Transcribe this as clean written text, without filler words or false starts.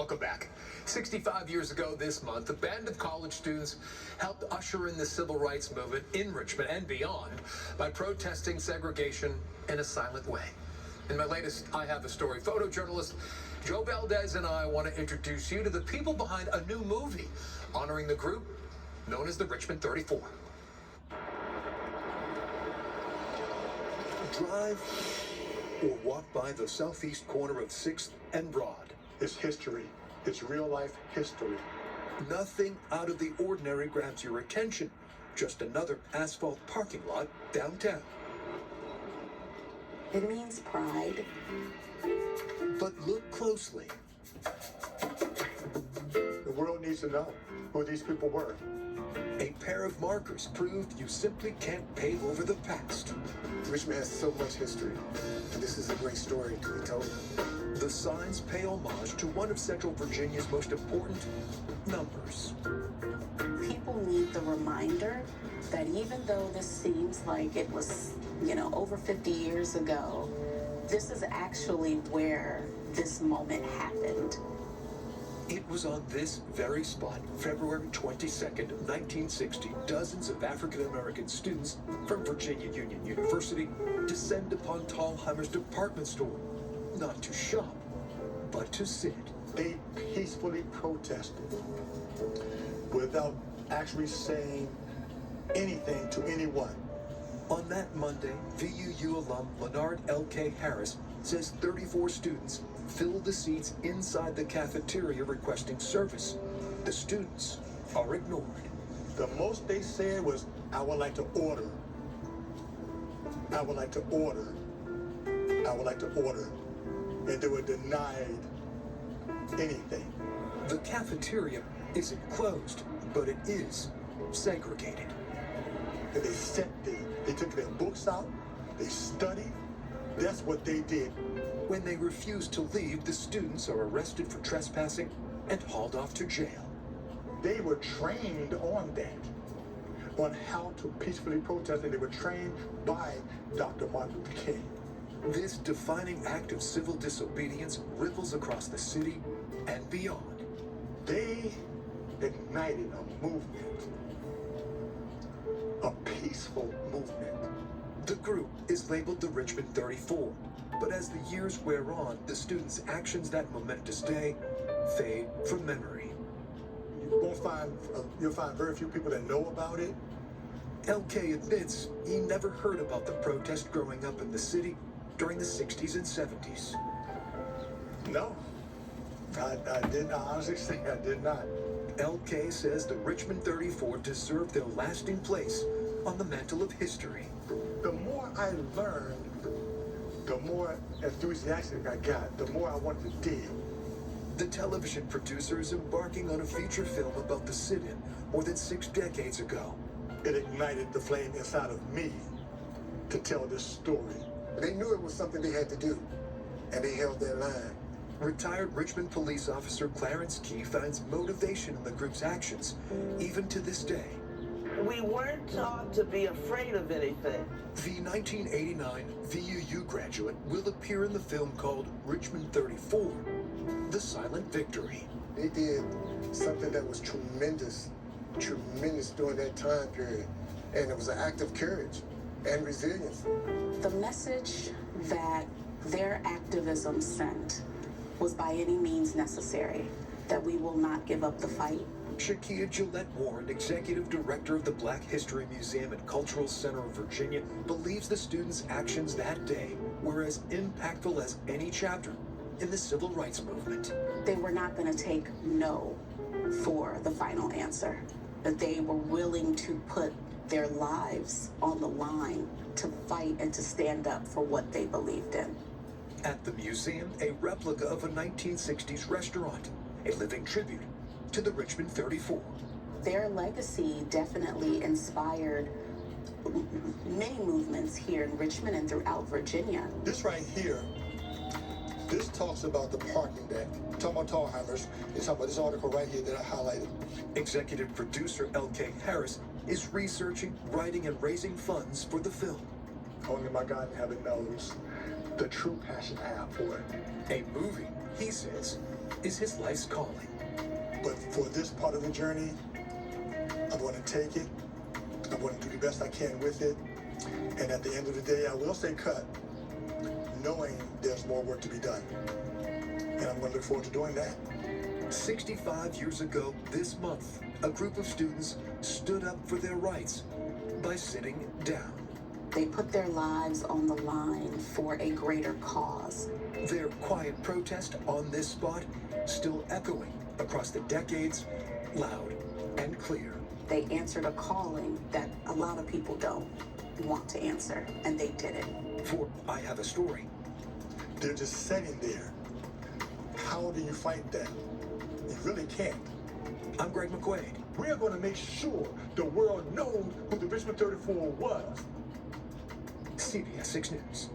Welcome back. 65 years ago this month, a band of college students helped usher in the civil rights movement in Richmond and beyond by protesting segregation in a silent way. In my latest I Have a Story, photojournalist Joe Valdez and I want to introduce you to the people behind a new movie honoring the group known as the Richmond 34. Drive or walk by the southeast corner of 6th and Broad. It's history. It's real-life history. Nothing out of the ordinary grabs your attention. Just another asphalt parking lot downtown. It means pride. But look closely. The world needs to know who these people were. A pair of markers proved you simply can't pave over the past. Richmond has so much history, and this is a great story to be told. The signs pay homage to one of Central Virginia's most important numbers. People need the reminder that even though this seems like it was, over 50 years ago, this is actually where this moment happened. It was on this very spot, February 22nd, 1960, dozens of African-American students from Virginia Union University descend upon Thalheimer's department store, not to shop, but to sit. They peacefully protested without actually saying anything to anyone. On that Monday, VUU alum Leonard L.K. Harris says 34 students filled the seats inside the cafeteria requesting service. The students are ignored. The most they said was, "I would like to order. I would like to order. I would like to order." And they were denied anything. The cafeteria isn't closed, but it is segregated. And they sat there. They took their books out. They studied. That's what they did. When they refuse to leave, the students are arrested for trespassing and hauled off to jail. They were trained on that, on how to peacefully protest, and they were trained by Dr. Martin Luther King. This defining act of civil disobedience ripples across the city and beyond. They ignited a movement, a peaceful movement. The group is labeled the Richmond 34, but as the years wear on, the students' actions that momentous day fade from memory. You'll find very few people that know about it. LK admits he never heard about the protest growing up in the city during the 60s and 70s. No, I did not. Honestly say I did not. LK says the Richmond 34 deserved their lasting place on the mantle of history. The more I learned, the more enthusiastic I got, the more I wanted to dig. The television producer is embarking on a feature film about the sit-in more than 6 decades ago. It ignited the flame inside of me to tell this story. They knew it was something they had to do, and they held their line. Retired Richmond police officer Clarence Key finds motivation in the group's actions, even to this day. We weren't taught to be afraid of anything. The 1989 VUU graduate will appear in the film called Richmond 34, The Silent Victory. They did something that was tremendous during that time period. And it was an act of courage and resilience. The message that their activism sent was by any means necessary, that we will not give up the fight. Shakia Gillette Warren, executive director of the Black History Museum and Cultural Center of Virginia, believes the students' actions that day were as impactful as any chapter in the civil rights movement. They were not going to take no for the final answer, that they were willing to put their lives on the line to fight and to stand up for what they believed in. At the museum, a replica of a 1960s restaurant, a living tribute to the Richmond 34. Their legacy definitely inspired many movements here in Richmond and throughout Virginia. This right here, this talks about the parking deck. Talking about Thalheimer's, it's talking about this article right here that I highlighted. Executive producer L.K. Harris is researching, writing, and raising funds for the film. Only my God in heaven knows the true passion I have for it. A movie, he says, is his life's calling. But for this part of the journey, I'm going to take it. I'm going to do the best I can with it. And at the end of the day, I will say cut, knowing there's more work to be done. And I'm going to look forward to doing that. 65 years ago this month, a group of students stood up for their rights by sitting down. They put their lives on the line for a greater cause. Their quiet protest on this spot still echoing across the decades, loud and clear. They answered a calling that a lot of people don't want to answer, and they did it. For I Have a Story. They're just sitting there. How do you fight that? You really can't. I'm Greg McQuaid. We're going to make sure the world knows who the Richmond 34 was. CBS 6 News.